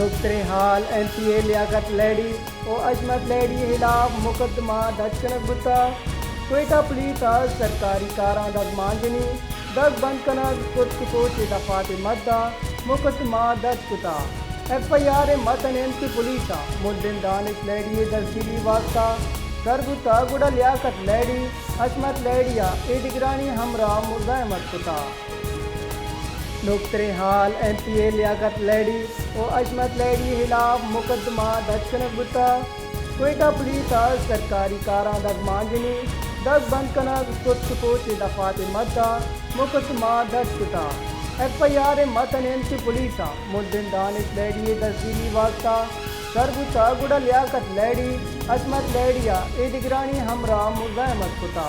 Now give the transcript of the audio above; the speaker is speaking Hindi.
डॉक्टर हाल MP लियाकत लहड़ी और हशमत लहड़ी खिलाफ मुकदमा दर्ज कनक बुता कोयटा पुलिस सरकारी कारां दग मांजनी दग बंद कनक कुछ कोच दफात मद्दा मुकदमा दर्ज कुता FIR मतन MP पुलिस मुद्दिन दानिश लहड़ी दर्जीली वास्ता करबुता गुड़ा लियाकत लहड़ी हशमत लहड़िया डिगरानी हमरा मुजाहमत कुता डॉक्टर हाल MP लियाकत लहड़ी और हशमत लहड़ी खिलाफ मुकदमा दर्ज कनक बुता कोयटा पुलिस सरकारी कारां दग मांजनी दग बंद कनक कुछ कोच दफात मद्दा मुकदमा दर्ज कुता FIR मतन MP पुलिस मुद्दिन दानिश लहड़ी दर्जीली वास्ता करबुता गुड़ा लियाकत लहड़ी हशमत लहड़िया डिगरानी हमरा मुजाहमत कुता।